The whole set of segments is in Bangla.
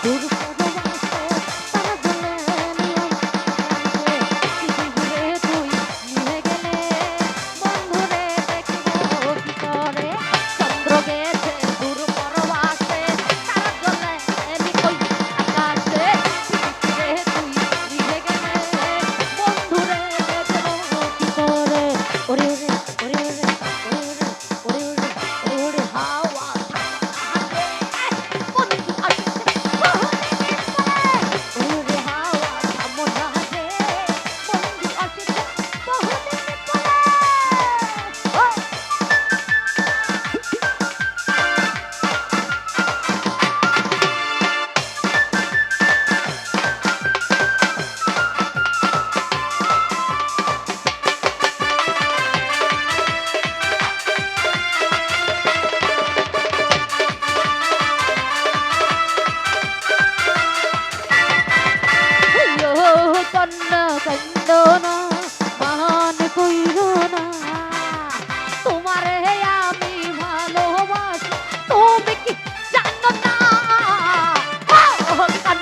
দূর পরবাসে তারা বলে নিয়ম রাখে চিঠি ঘুরে তুই নিয়ে গেলে বন্ধুরে দেখিব কি করে চন্দ্র গেছে দূর পরবাসে তারা বলে নিকই আকাশে চিঠি ঘুরে তুই নিয়ে গেলে বন্ধুরে দেখিব কি করে ওরে ওরে ওরে ওরে ওরে ওরে ওরে হাওয়া কন্যা কন্দনা মান কইর না তোমারে আমি ভালোবাসি তুমি কি জানো না কন্যা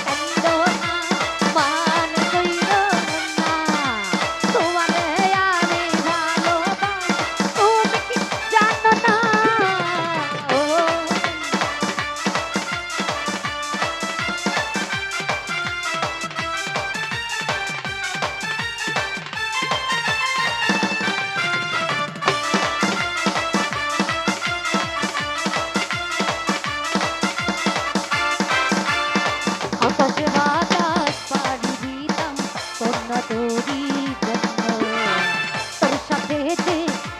কন্দনা মান কইর না তোমারে আমি ভালোবাসি তুমি কি জানো না আকাশে বাতাস পাড়ি দিতাম কন্যা তোরি জন্য তোর সাথে যে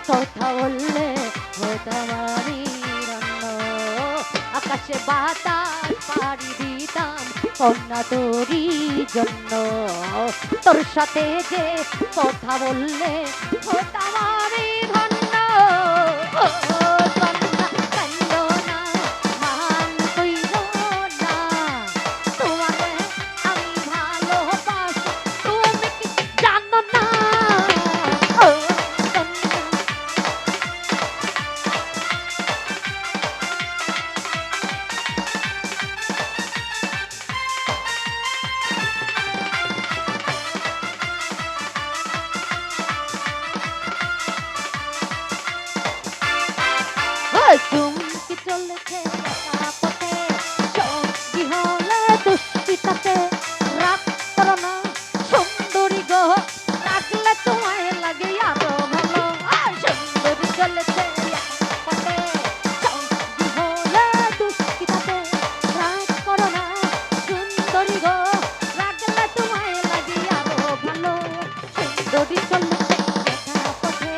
কথা বললে হতাম আমি রন্ন আকাশে বাতাস পাড়ি দিতাম কন্যা তোরি জন্য তোর সাথে যে কথা বললে হতাম আমি ধন্য কন্যা কান্দনা মান কইর না তোমারে আমি ভালোবাসি তুমি কি জানো না কন্যা চুমকি চলেছে একা পথে সঙ্গী হলে দুষ্টিতাতে রাগ করো না সুন্দরী গো রাখলে তোমায় লাগে আরো ভালো সুন্দরী চলেছে একা পথে সঙ্গী হলে দুষ্টিতাতে রাগ করো না সুন্দরী গো রাখলে তোমায় লাগে আরো ভালো সুন্দরী চলেছে একা পথে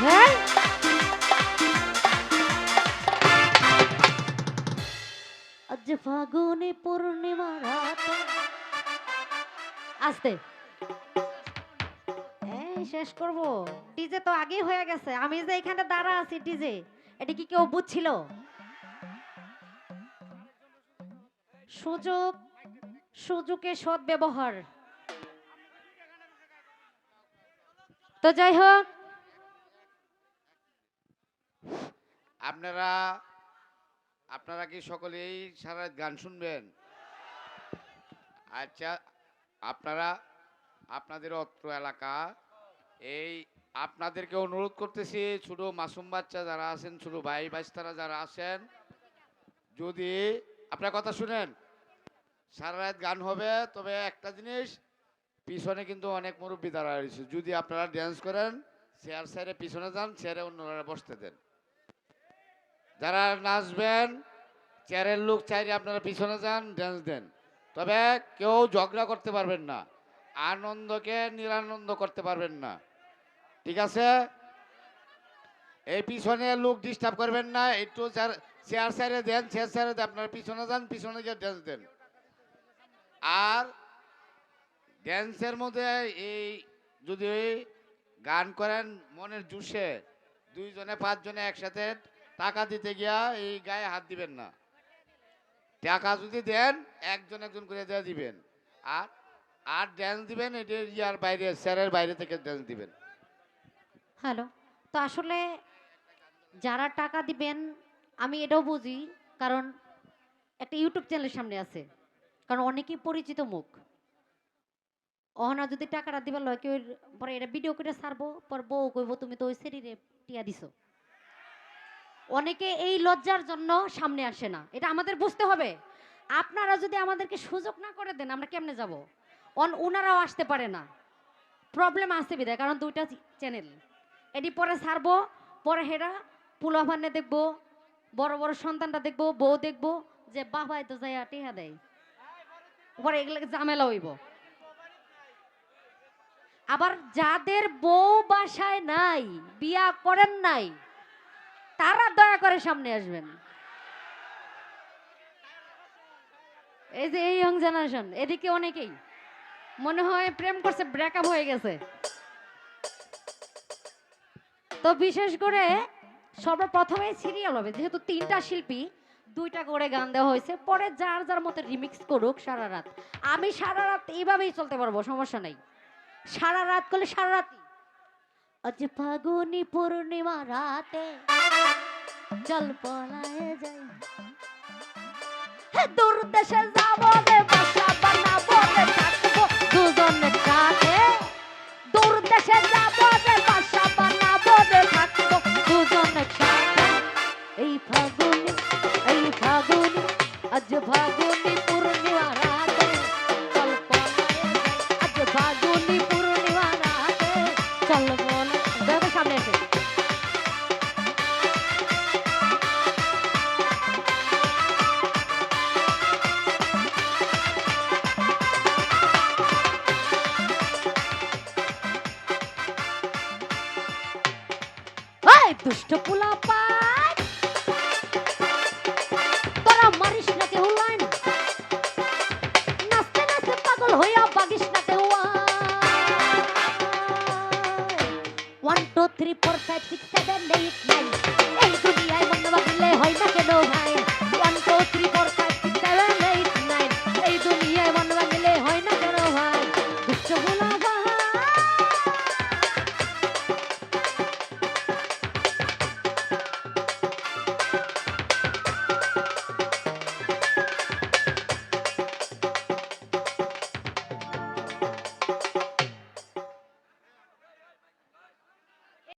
হ্যাঁ আজ ফাগুনে পূর্ণিমা রাত আস্তে এই শেষ করব ডিজে তো আগেই হয়ে গেছে আমি যে এখানে দাঁড়া আছি ডিজে এটা কি কেউ বুঝছিল সুযোগ সুযোগে সৎ ব্যবহার তো যাই হোক আপনারা আপনারা কি সকলেই সারা রাত গান শুনবেন? আচ্ছা, আপনারা আপনাদের অত্র এলাকা এই আপনাদেরকে অনুরোধ করতেছি, ছোট মাসুম বাচ্চা যারা আছেন, ছোট ভাই ভাইস্তারা যারা আছেন, যদি আপনার কথা শুনেন, সারা রাত গান হবে, তবে একটা জিনিস, পিছনে কিন্তু অনেক মুরব্বী দাঁড়া রয়েছে, যদি আপনারা ড্যান্স করেন চেয়ার সাইডে পিছনে যান, চেয়ারে অন্যরা বসতে দেন। যারা নাচবেন চেয়ারের লোক চাইলে আপনারা পিছনে যান, ড্যান্স দেন, তবে কেউ ঝগড়া করতে পারবেন না, আনন্দকে নিরানন্দ করতে পারবেন না, ঠিক আছে? এই পিছনে লোক ডিস্টার্ব করবেন না, একটু চেয়ার সাইডে দেন, চেয়ার সাইডে আপনারা পিছনে যান, পিছনে গিয়ে ড্যান্স দেন। আর ড্যান্সের মধ্যে এই যদি গান করেন মনের জোশে, দুইজনে পাঁচজনে একসাথে টাকা দিতে গিয়া এই গায়ে হাত দিবেন না। টাকা যদি দেন একজন একজন করে দেওয়া দিবেন। আর আর ড্যান্স দিবেন এটা ইয়ার বাইরে, স্যারের বাইরে থেকে ড্যান্স দিবেন। হ্যালো, তো আসলে যারা টাকা দিবেন আমি এটাও বুঝি, কারণ একটা ইউটিউব চ্যানেলের সামনে আছে, কারণ অনেকেই পরিচিত মুখ। অহনা যদি টাকাটা দিবার লয় কেউ, পরে এটা ভিডিও করে ছাড়বো, পর বউ কইব তুমি তো ওই শরীরে টিয়া দিছো। অনেকে এই লজ্জার জন্য সামনে আসে না, এটা আমাদের বুঝতে হবে। আপনারা যদি আমাদেরকে সুযোগ না করে দেন আমরা কেমনে যাব? ওনারাও আসতে পারে না, প্রবলেম আছে বিদায়, কারণ দুইটা চ্যানেল। এটি পরে ছাড়বো, পরে হেরা পুলাভান্নে দেখবো, বড় বড় সন্তানটা দেখবো, বউ দেখবো যে বাবাই তো যাইয়া টিহা দেয়, পরে এগুলোকে ঝামেলা হইব। আবার যাদের বউ বাসায় নাই, বিয়া করেন নাই, তারা দয়া করে সামনে আসবেন। এই যে এই ইয়ং জেনারেশন, এদিকে অনেকেই মনে হয় প্রেম করছে, ব্রেকআপ হয়ে গেছে। তো বিশেষ করে সর্বপ্রথমে সিরিয়াল হবে, যেহেতু 3টা শিল্পী 2টা করে গান দেওয়া হয়েছে, পরে যার যার মতো রিমিক্স করুক সারা রাত। আমি সারা রাত এইভাবেই চলতে পারবো, সমস্যা নাই। সারা রাত করলে সারা রাতই। আজ ফাগুনি পূর্ণিমা রাতে চল পলায়ে যাই, হে দূর দেশে যাবো রে, বাসা বানাবো রে, থাকবো দুজনে সাথে। দূর দেশে যাবো রে, বাসা বানাবো রে, থাকবো দুজনে সাথে। এই ফাগুনি, এই ফাগুনি, আজ ফাগুনি পূর্ণিমা রাতে চল পলায়ে যাই, আজ ফাগুনি পূর্ণিমা রাতে চল পলায়ে। দেখো সামনে এসে দুষ্ট পোলা পায়, তোরা মারিস না কেউ লাইন, নাচতে নাচতে পাগল হইয়া বাগিস না কেউ। 1 2 3 4 5 6 7 8 9, এই দুনিয়ায় মন বাগিলে হয় না কেন ভাই? 1 2 3